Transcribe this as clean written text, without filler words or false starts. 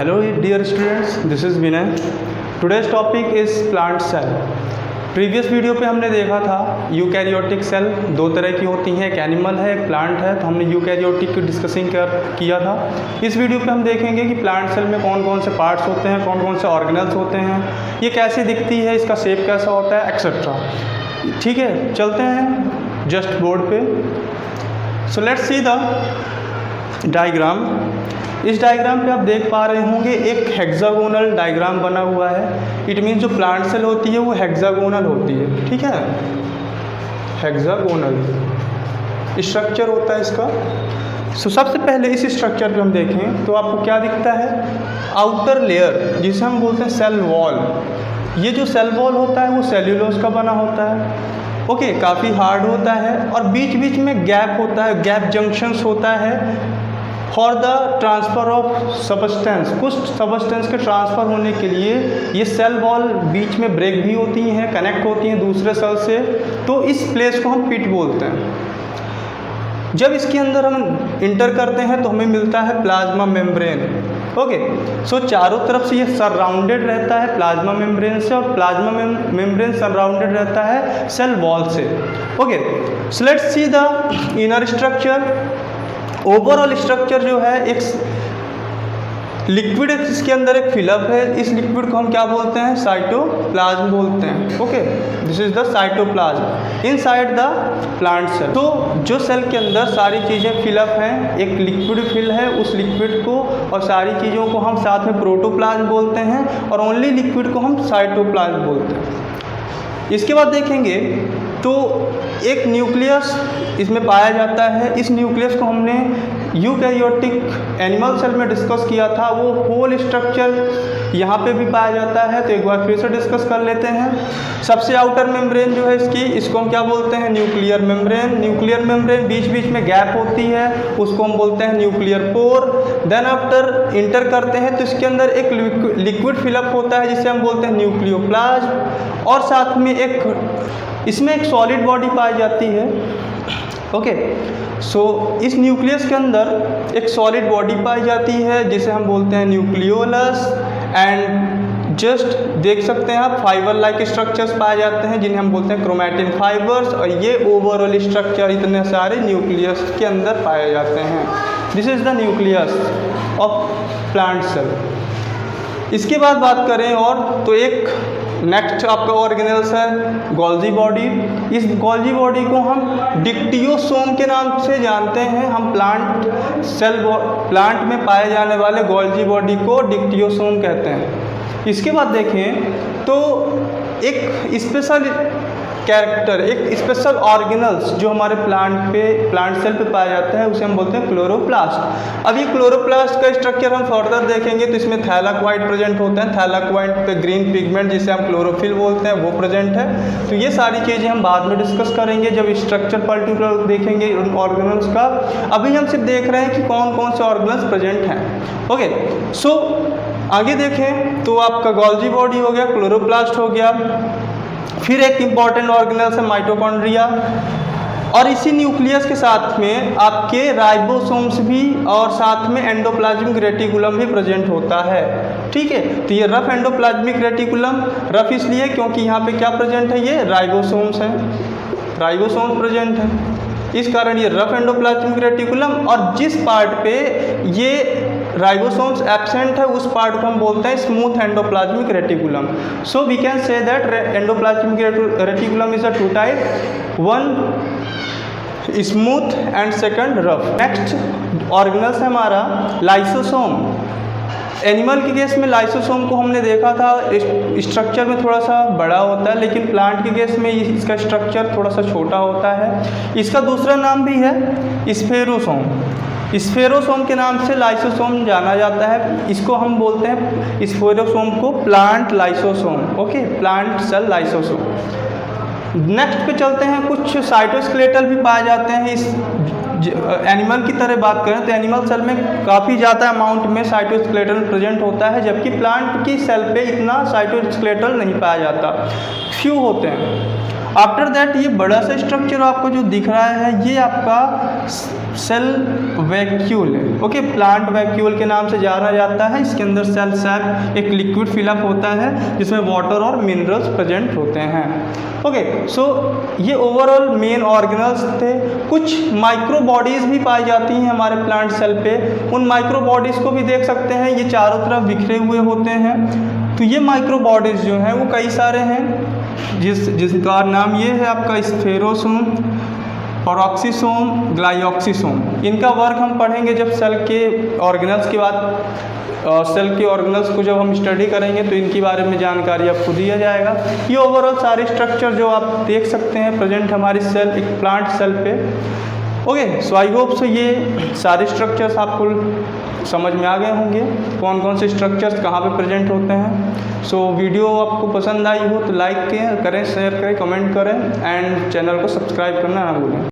Hello dear students, this is Vinay. Today's topic is plant cell. Previous video पे हमने देखा था eukaryotic cell दो तरह की होती हैं, एक एनिमल है एक प्लांट है, तो हमने यूकैरियोटिक की डिस्कसिंग किया था। इस वीडियो पे हम देखेंगे कि प्लांट सेल में कौन कौन से पार्ट्स होते हैं, कौन कौन से ऑर्गेनल्स होते हैं, ये कैसे दिखती है, इसका शेप कैसा होता है एक्सेट्रा। ठीक है, चलते हैं जस्ट बोर्ड पे। So let's see the diagram. इस डायग्राम पे आप देख पा रहे होंगे एक हेक्सागोनल डायग्राम बना हुआ है। इट मीन्स जो प्लांट सेल होती है वो हेक्सागोनल होती है। ठीक है, हेक्सागोनल स्ट्रक्चर होता है इसका। सो सबसे पहले इस स्ट्रक्चर पे हम देखें तो आपको क्या दिखता है, आउटर लेयर जिसे हम बोलते हैं सेल वॉल। ये जो सेल वॉल होता है वो सेल्यूलोज का बना होता है। ओके, काफ़ी हार्ड होता है और बीच बीच में गैप होता है, गैप जंक्शंस होता है for the transfer of substance. कुछ सबस्टेंस के ट्रांसफ़र होने के लिए ये सेल वॉल बीच में ब्रेक भी होती हैं, कनेक्ट होती हैं दूसरे सेल से, तो इस प्लेस को हम पिट बोलते हैं। जब इसके अंदर हम इंटर करते हैं तो हमें मिलता है प्लाज्मा मेम्ब्रेन। ओके, सो चारों तरफ से ये सराउंडेड रहता है प्लाज्मा मेम्ब्रेन से, और प्लाज्मा मेम्ब्रेन सराउंडेड रहता है सेल वॉल से। Okay, so let's see the inner structure. Overall structure जो है एक लिक्विड, इसके अंदर एक फिलअप है। इस लिक्विड को हम क्या बोलते हैं, साइटोप्लाज्म बोलते हैं। Okay, this is the cytoplasm inside the plant cell. तो जो सेल के अंदर सारी चीज़ें फिलअप हैं, एक लिक्विड फिल है, उस लिक्विड को और सारी चीज़ों को हम साथ में प्रोटोप्लाज्म बोलते हैं, और ओनली लिक्विड को हम साइटोप्लाज्म बोलते हैं। इसके बाद देखेंगे तो एक न्यूक्लियस इसमें पाया जाता है। इस न्यूक्लियस को हमने यूकैरियोटिक एनिमल सेल में डिस्कस किया था, वो होल स्ट्रक्चर यहाँ पे भी पाया जाता है। तो एक बार फिर से डिस्कस कर लेते हैं। सबसे आउटर मेम्ब्रेन जो है इसको हम क्या बोलते हैं, न्यूक्लियर मेम्ब्रेन। न्यूक्लियर मेम्ब्रेन बीच बीच में गैप होती है, उसको हम बोलते हैं nuclear pore. Then after enter करते हैं तो इसके अंदर एक लिक्विड फिलअप होता है जिसे हम बोलते हैं न्यूक्लियोप्लाज्म, और साथ में इसमें एक सॉलिड बॉडी पाई जाती है। ओके, सो इस न्यूक्लियस के अंदर एक सॉलिड बॉडी पाई जाती है जिसे हम बोलते हैं न्यूक्लियोलस। एंड जस्ट देख सकते हैं आप फाइबर लाइक स्ट्रक्चर्स पाए जाते हैं जिन्हें हम बोलते हैं क्रोमैटिन फाइबर्स, और ये ओवरऑल स्ट्रक्चर इतने सारे न्यूक्लियस के अंदर पाए जाते हैं। This is the nucleus of plant cell. इसके बाद बात करें और तो एक नेक्स्ट आपका ऑर्गेनल्स है गोल्जी बॉडी। इस गोल्जी बॉडी को हम डिक्टियोसोम के नाम से जानते हैं। हम प्लांट में पाए जाने वाले गोल्जी बॉडी को डिक्टियोसोम कहते हैं। इसके बाद देखें तो एक स्पेशल कैरेक्टर, एक स्पेशल ऑर्गेनल्स जो हमारे प्लांट सेल पे पाया जाता है उसे हम बोलते हैं क्लोरोप्लास्ट। अब ये क्लोरोप्लास्ट का स्ट्रक्चर हम फर्दर देखेंगे तो इसमें थैलाक्वाइड प्रेजेंट होते हैं। थैलाक्वाइड पे ग्रीन पिगमेंट जिसे हम क्लोरोफिल बोलते हैं वो प्रेजेंट है। तो ये सारी चीज़ें हम बाद में डिस्कस करेंगे जब स्ट्रक्चर पर्टिकुलर देखेंगे उन ऑर्गेनल्स का। अभी हम सिर्फ देख रहे हैं कि कौन कौन से ऑर्गेनल्स प्रेजेंट हैं। ओके, सो आगे देखें तो आपका गोल्जी बॉडी हो गया, क्लोरोप्लास्ट हो गया, फिर एक इम्पॉर्टेंट ऑर्गेनल्स है माइटोकॉन्ड्रिया, और इसी न्यूक्लियस के साथ में आपके राइबोसोम्स भी और साथ में एंडोप्लाज्मिक रेटिकुलम भी प्रेजेंट होता है। ठीक है, तो ये रफ एंडोप्लाज्मिक रेटिकुलम रफ इसलिए क्योंकि यहाँ पे क्या प्रेजेंट है, ये राइबोसोम्स हैं, राइबोसोम्स प्रेजेंट हैं, इस कारण ये रफ एंडोप्लाज्मिक रेटिकुलम। और जिस पार्ट पे ये राइबोसोम्स एब्सेंट है उस पार्ट को हम बोलते हैं smooth endoplasmic reticulum. So we can say that endoplasmic reticulum is a two type, one smooth and second rough. Next organelles है हमारा लाइसोसोम। एनिमल के केस में लाइसोसोम को हमने देखा था स्ट्रक्चर में थोड़ा सा बड़ा होता है, लेकिन प्लांट के केस में इसका स्ट्रक्चर थोड़ा सा छोटा होता है। इसका दूसरा नाम भी है स्फेरोसोम। स्फेरोसोम के नाम से लाइसोसोम जाना जाता है। इसको हम बोलते हैं स्फेरोसोम को plant lysosome. Okay, plant cell lysosome. Next पे चलते हैं, कुछ साइटोस्केलेटल भी पाए जाते हैं। इस एनिमल की तरह बात करें तो एनिमल सेल में काफ़ी ज़्यादा अमाउंट में साइटोस्केलेटल प्रेजेंट होता है, जबकि प्लांट की सेल पे इतना साइटोस्केलेटल नहीं पाया जाता, फ्यू होते हैं। आफ्टर दैट ये बड़ा सा स्ट्रक्चर आपको जो दिख रहा है ये आपका सेल वैक्यूल है। ओके, प्लांट वैक्यूल के नाम से जाना जाता है। इसके अंदर सेल सैप एक लिक्विड फिलअप होता है जिसमें वाटर और मिनरल्स प्रेजेंट होते हैं। ओके, सो ये ओवरऑल मेन ऑर्गेनल्स थे। कुछ माइक्रो बॉडीज़ भी पाई जाती हैं हमारे प्लांट सेल पे, उन माइक्रो बॉडीज़ को भी देख सकते हैं, ये चारों तरफ बिखरे हुए होते हैं। तो ये माइक्रो बॉडीज़ जो हैं वो कई सारे हैं, जिसका नाम ये है आपका स्फेरोसोम, पेरोक्सिसोम, ग्लाइऑक्सिसोम। इनका वर्क हम पढ़ेंगे जब सेल के ऑर्गेनल्स की बात सेल के ऑर्गेनल्स को जब हम स्टडी करेंगे तो इनके बारे में जानकारी आपको दिया जाएगा। ये ओवरऑल सारे स्ट्रक्चर जो आप देख सकते हैं प्रेजेंट हमारी सेल एक प्लांट सेल पे। Okay, so I hope so ये सारे स्ट्रक्चर्स आपको समझ में आ गए होंगे, कौन कौन से स्ट्रक्चर्स कहाँ पे प्रेजेंट होते हैं। सो वीडियो आपको पसंद आई हो तो लाइक करें, शेयर करें, कमेंट करें एंड चैनल को सब्सक्राइब करना ना भूलें।